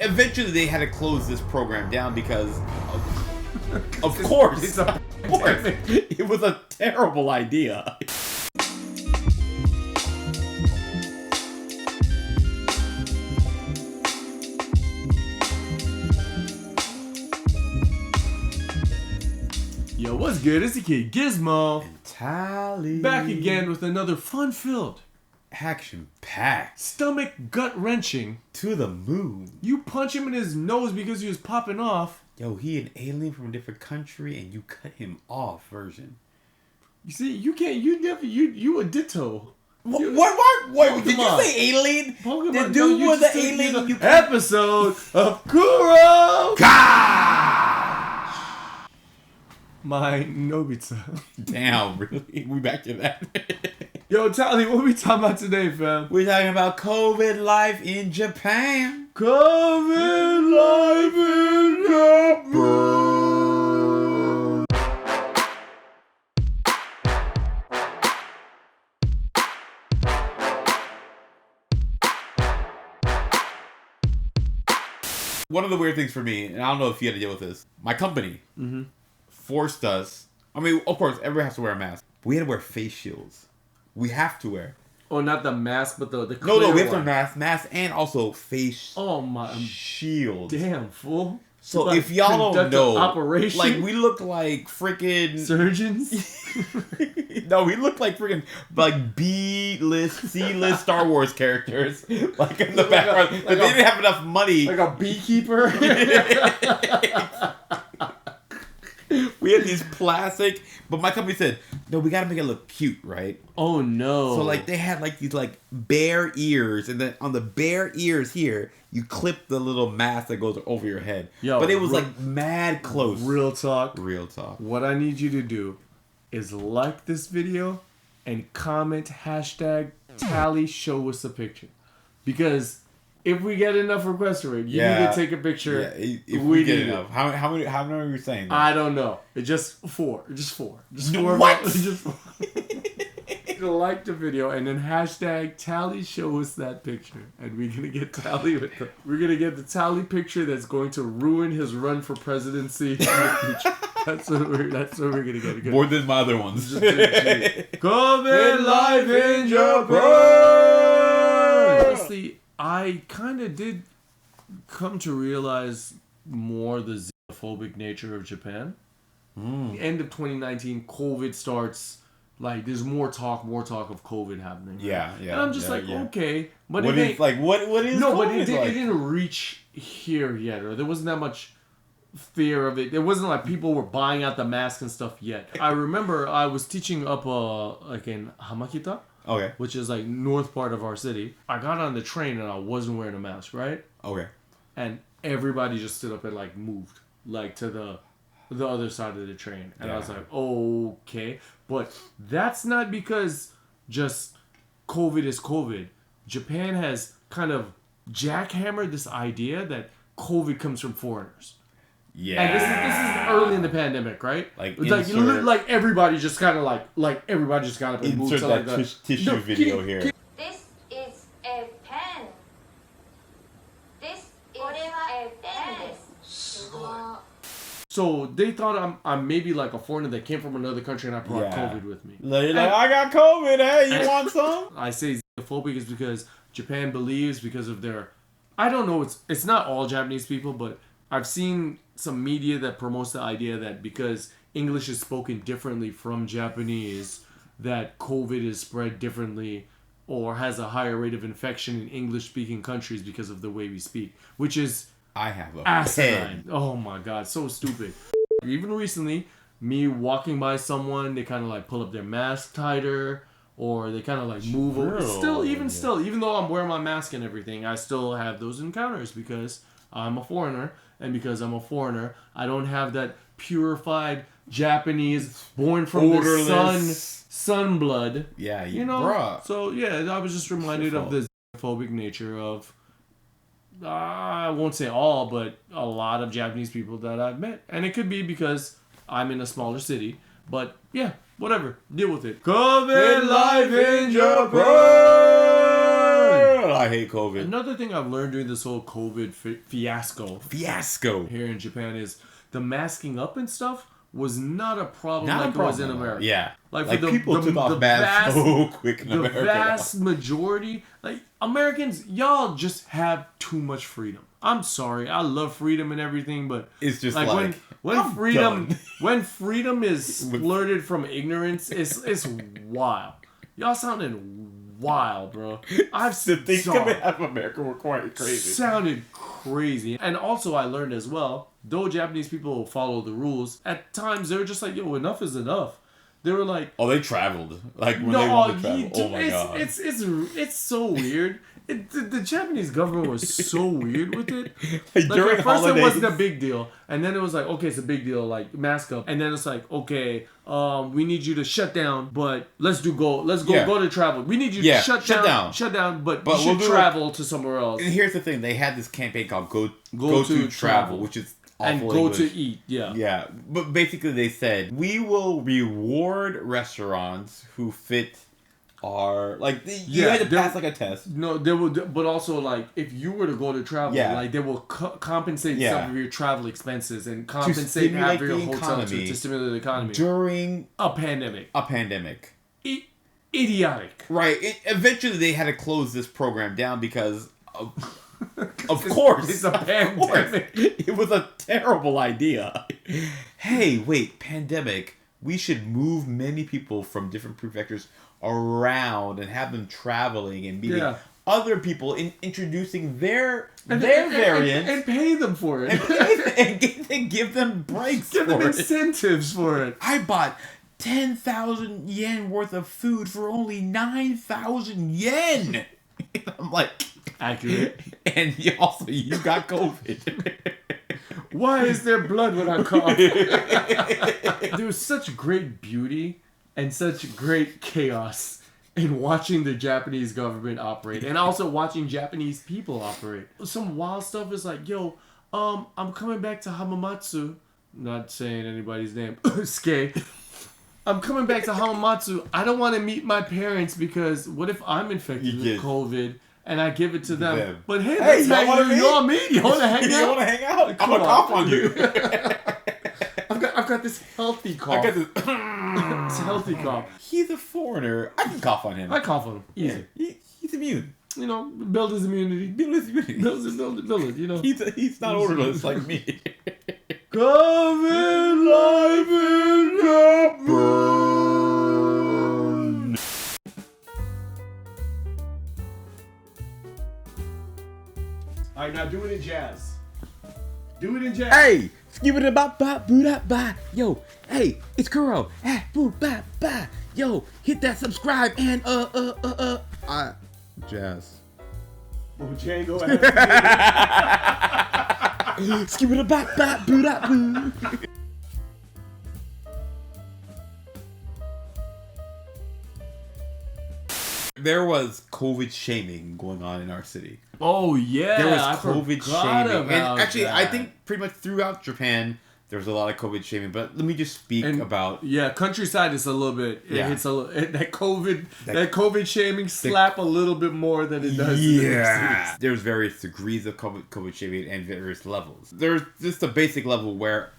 Eventually, they had to close this program down because, of course, it was a terrible idea. Yo, what's good? It's the kid Gizmo. And Tally. Back again with another fun-filled, action-packed, stomach gut-wrenching, to the moon. You punch him in his nose because he was popping off. Yo, he an alien from a different country and you cut him off version. You see, you can't, you a ditto. What? Did you say alien? Pokemon, the dude was the alien. Episode of Kuro. My Nobita. Damn, really? We back to that. Yo, Tally, what we talking about today, fam? We're talking about COVID life in Japan. COVID life in Japan. One of the weird things for me, and I don't know if you had to deal with this, my company forced us. I mean, of course, everybody has to wear a mask. We had to wear face shields. We have to wear. Oh, not the mask, but the clear No, we have to one. wear mask and also face shields. Damn, fool. So if y'all don't know, operation? like we look like freaking surgeons. No, we look like freaking like B-list, C-list Star Wars characters. Like in the background, but they didn't have enough money. Like a beekeeper. We had these plastic, but my company said, no, we gotta make it look cute, right? Oh no. So like they had like these like bare ears, and then on the bare ears here, you clip the little mask that goes over your head. Yo, but it was like mad close. Real talk. What I need you to do is like this video and comment hashtag Tally show us a picture. Because if we get enough requests for it, you need to take a picture. Yeah, if we get enough. How many are you saying? That? I don't know. It's just four. Just four. What? Just four. Like the video and then hashtag Tally show us that picture, and we're gonna get Tally we're gonna get the Tally picture that's going to ruin his run for presidency in the future. That's what we're gonna get. More than my other ones. COVID life in Japan. Honestly, I kind of did come to realize more the xenophobic nature of Japan. The end of 2019, COVID starts. Like, there's more talk of COVID happening. Right? Yeah. And I'm just okay. But what is COVID but it didn't reach here yet, or there wasn't that much fear of it. It wasn't like people were buying out the mask and stuff yet. I remember I was teaching up like in Hamakita. Okay. Which is like north part of our city. I got on the train and I wasn't wearing a mask, right? Okay. And everybody just stood up and like moved like to the other side of the train. And I was like, okay. But that's not because just COVID is COVID. Japan has kind of jackhammered this idea that COVID comes from foreigners. Yeah. And this is early in the pandemic, right? Like everybody just kind of like everybody just got up and moved to like the tissue video here. This is a pen. This is a pen. So they thought I'm maybe like a foreigner that came from another country and I brought COVID with me. Like, I got COVID, hey, you want some? I say xenophobic is because Japan believes because of their... I don't know, it's not all Japanese people, but I've seen some media that promotes the idea that because English is spoken differently from Japanese, that COVID is spread differently or has a higher rate of infection in English-speaking countries because of the way we speak, which is... I have a asinine. Oh my god, so stupid. Even recently, me walking by someone, they kind of like pull up their mask tighter, or they kind of like move over. Still, even though I'm wearing my mask and everything, I still have those encounters because I'm a foreigner, and because I'm a foreigner, I don't have that purified Japanese, born from the sun blood. Yeah, you know. Bruh. So yeah, I was just reminded of the xenophobic nature of. I won't say all, but a lot of Japanese people that I've met. And it could be because I'm in a smaller city. But yeah, whatever. Deal with it. COVID life in Japan! I hate COVID. Another thing I've learned during this whole COVID fiasco here in Japan is the masking up and stuff was not a problem it was in America. Yeah. Like people took off masks so quick in America. The vast majority, Americans, y'all just have too much freedom. I'm sorry, I love freedom and everything, but it's just when freedom is splurted from ignorance, it's wild. Y'all sounding wild, bro. The things coming out of America were quite crazy. Sounded crazy. And also I learned as well, though Japanese people follow the rules, at times they were just like, yo, enough is enough. They were like... Oh, they traveled. Like, when they wanted to travel. Oh, my God. It's so weird. The Japanese government was so weird with it. During at first holidays, it wasn't a big deal. And then it was like, okay, it's a big deal, like, mask up. And then it's like, okay, we need you to shut down, but let's go to travel. We need you to shut down, but you should travel to somewhere else. And here's the thing. They had this campaign called Go to Travel, which is awful and go English. To eat, yeah. Yeah, but basically they said, we will reward restaurants who fit our... you had to pass a test. No, they would, but also, if you were to go to travel, they will compensate some of your travel expenses and compensate half of your hotel to stimulate the economy. During a pandemic. Idiotic. Right. Eventually they had to close this program down because... Of course. It's a pandemic. It was a terrible idea. Hey, wait, pandemic. We should move many people from different prefectures around and have them traveling and meeting other people in introducing their variants. And pay them for it. And give them breaks Give them incentives for it. I bought 10,000 yen worth of food for only 9,000 yen. I'm like... Accurate. And you got COVID. Why is there blood when I cough? There was such great beauty and such great chaos in watching the Japanese government operate and also watching Japanese people operate. Some wild stuff is like, yo, I'm coming back to Hamamatsu. Not saying anybody's name. Skate. I'm coming back to Hamamatsu. I don't want to meet my parents because what if I'm infected with COVID? And I give it to them. But hey, that's how you know me. You want to hang out? You want to hang out? I'm going to cough on you. I've got this healthy cough. It's a healthy cough. He's a foreigner. I can cough on him. I cough on him. Easy. Yeah, he's immune. Build his immunity. Build it, you know. He's not odorless like me. COVID life in Japan. Alright, now do it in jazz. Do it in jazz. Hey! Skip it about ba boo da ba. Yo, hey, it's Kuro. Ah, boo ba ba. Yo, hit that subscribe and jazz. Django Skip it about ba boo da boo. There was COVID shaming going on in our city. Oh yeah, there was COVID shaming, and actually, that. I think pretty much throughout Japan there was a lot of COVID shaming. But let me just speak about countryside is a little bit. It's that COVID shaming slap a little bit more than it does. Yeah, there's various degrees of COVID shaming and various levels. There's just a basic level where,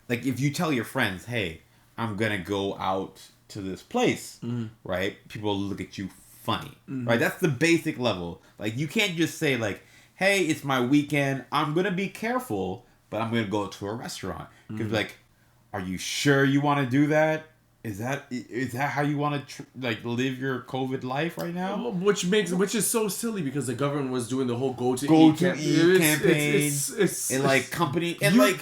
if you tell your friends, "Hey, I'm gonna go out to this place," right? People look at you funny, right? That's the basic level. You can't just say hey, it's my weekend, I'm gonna be careful, but I'm gonna go to a restaurant. Because are you sure you want to do that? Is that how you want to live your COVID life right now? Which is so silly because the government was doing the whole go to eat campaign and company and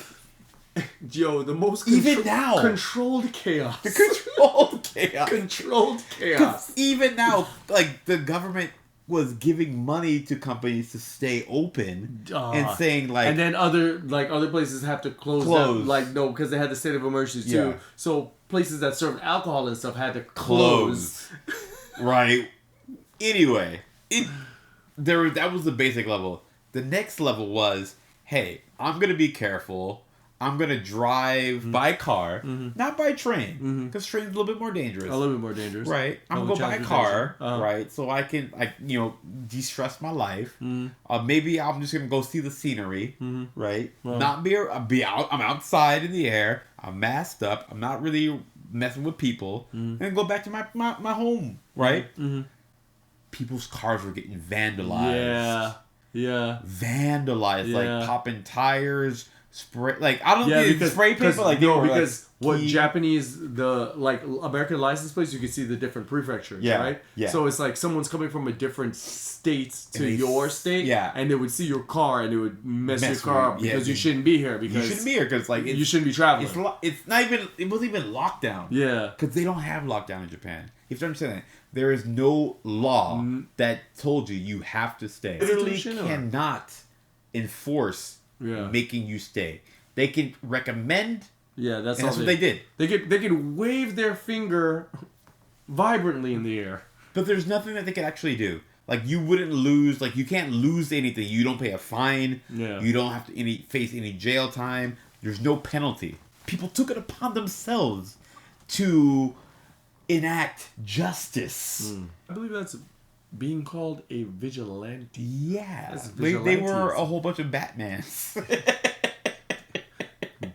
Yo, the most controlled chaos. The controlled chaos. Controlled chaos. Even now, the government was giving money to companies to stay open and saying and then other places have to close. Them. No, because they had the state of emergency too. So places that served alcohol and stuff had to close. Right. Anyway, that was the basic level. The next level was, hey, I'm gonna be careful. I'm going to drive by car, not by train, because train's a little bit more dangerous. A little bit more dangerous. Right. I'm going to go by car, right, so I can, de-stress my life. Maybe I'm just going to go see the scenery, right? Well, not be out. I'm outside in the air. I'm masked up. I'm not really messing with people. And go back to my home, right? People's cars were getting vandalized. Yeah. Vandalized, like popping tires, spray. Like I don't think spray paint, but like what Japanese American license plates, you can see the different prefectures, right? Yeah. So it's like someone's coming from a different state to your state, and they would see your car and it would mess your car up because you shouldn't be here because you shouldn't be traveling. It's not even. It wasn't even lockdown. Yeah. Because they don't have lockdown in Japan. You have to understand that. There is no law that told you have to stay. Literally cannot enforce making you stay. They can recommend. Yeah, that's what they did. They could wave their finger vibrantly in the air. But there's nothing that they can actually do. Like you wouldn't lose. Like you can't lose anything. You don't pay a fine. Yeah. You don't have to face any jail time. There's no penalty. People took it upon themselves to enact justice. I believe that's being called a vigilante. Yeah. They were a whole bunch of Batmans.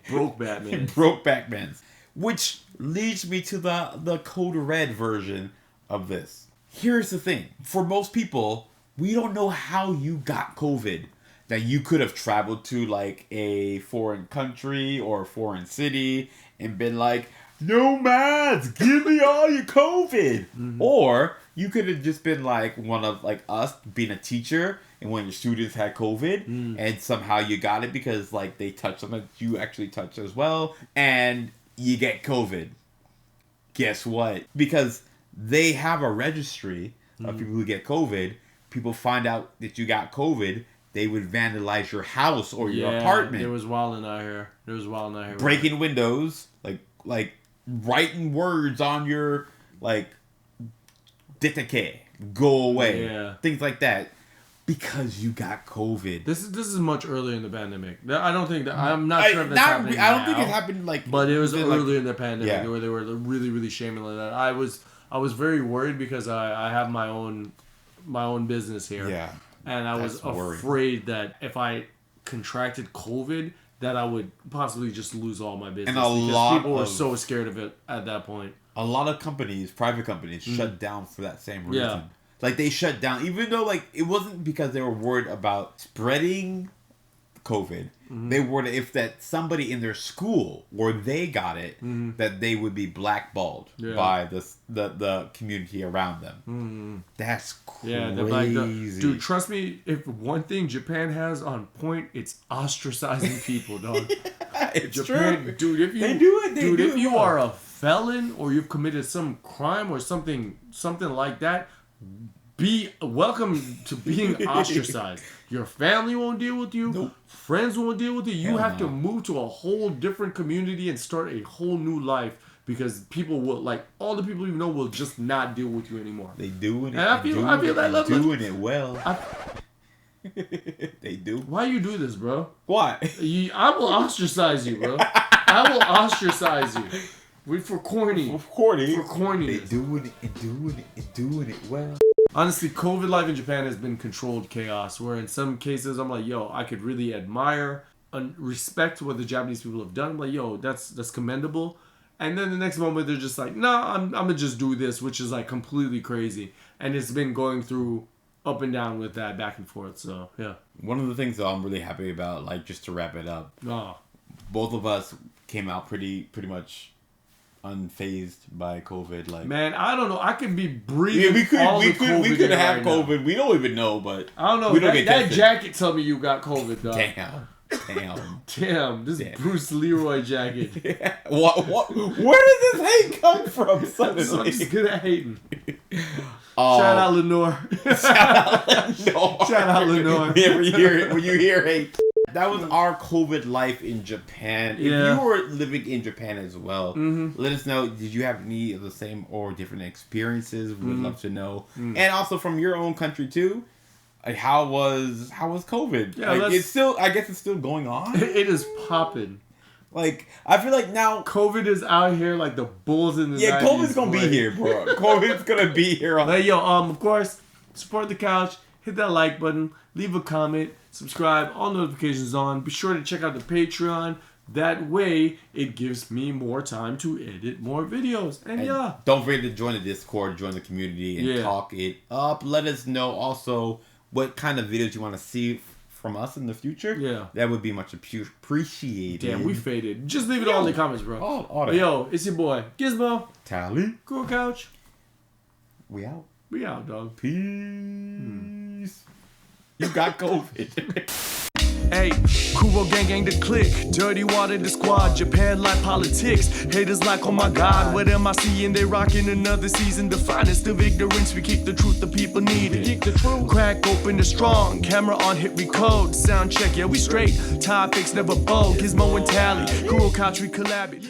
Broke Batmans. Broke Batmans. Which leads me to the Code Red version of this. Here's the thing. For most people, we don't know how you got COVID. That you could have traveled to like a foreign country or a foreign city and been like, nomads, give me all your COVID. Or you could have just been like one of like us being a teacher and when your students had COVID and somehow you got it because like they touched something that you actually touched as well and you get COVID. Guess what? Because they have a registry of people who get COVID. People find out that you got COVID. They would vandalize your house or your apartment. There was wilding out here. Breaking windows, like writing words on your like "detake," go away, things like that, because you got COVID. This is much earlier in the pandemic. I don't think that I'm not sure if that's happening now. I don't think it happened but it was earlier in the pandemic where they were really really shaming like that. I was very worried because I have my own business here. Yeah. And I was afraid that if I contracted COVID, that I would possibly just lose all my business. And people were so scared of it at that point. A lot of companies, private companies, shut down for that same reason. Yeah. Like they shut down, even though like it wasn't because they were worried about spreading COVID. They were worried if that somebody in their school or they got it, that they would be blackballed by the community around them. That's crazy. Dude, trust me, if one thing Japan has on point, it's ostracizing people, dog. It's Japan, true. Dude, if you are a felon or you've committed some crime or something like that, be welcome to being ostracized. Your family won't deal with you. Nope. Friends won't deal with you. You have to move to a whole different community and start a whole new life because people will all the people you know will just not deal with you anymore. They doing it. And I feel that doing it well. They do. Why you do this, bro? Why? I will ostracize you, bro. I will ostracize you. For corny. For corny. They doing it well. Honestly, COVID life in Japan has been controlled chaos, where in some cases I'm like, yo, I could really admire and respect what the Japanese people have done. I'm like, yo, that's commendable. And then the next moment they're just like, nah, I'm gonna just do this, which is like completely crazy. And it's been going through up and down with that back and forth. So yeah. One of the things that I'm really happy about, like just to wrap it up, both of us came out pretty much unfazed by COVID. Like, man, I don't know. I could be breathing. We could have right COVID. Now. We don't even know, but I don't know. We don't get that jacket tell me you got COVID, dog. Damn. This Bruce Leroy jacket. Yeah. What? Where did this hate come from? Suddenly? I'm just good at hating. Shout out Lenore. Shout out Lenore. When you hear hate. That was our COVID life in Japan. If you were living in Japan as well, let us know. Did you have any of the same or different experiences? We would love to know. And also from your own country too. Like how was COVID? Yeah, it's still. I guess it's still going on. It is popping. Like, I feel like now COVID is out here like the bulls in the yeah, 90s, COVID's gonna be here, bro. COVID's gonna be here. Hey, yo, of course, support the couch. Hit that like button. Leave a comment. Subscribe. All notifications on. Be sure to check out the Patreon. That way, it gives me more time to edit more videos. And yeah. Don't forget to join the Discord, join the community, and talk it up. Let us know also what kind of videos you want to see from us in the future. Yeah. That would be much appreciated. Damn, we faded. Just leave it all in the comments, bro. All that. Yo, it's your boy, Gizmo. Tally. Kuro Kouch. We out. We out, dog. Peace. You got COVID. Hey, Kuro gang the click, dirty water the squad, Japan like politics, haters like oh my god, what am I seeing, they rocking another season, the finest of ignorance, we keep the truth the people need it, crack open the strong, camera on hit recode, sound check, yeah we straight, topics never bold, Gizmo and Tally, Kuro Kouch we collab it.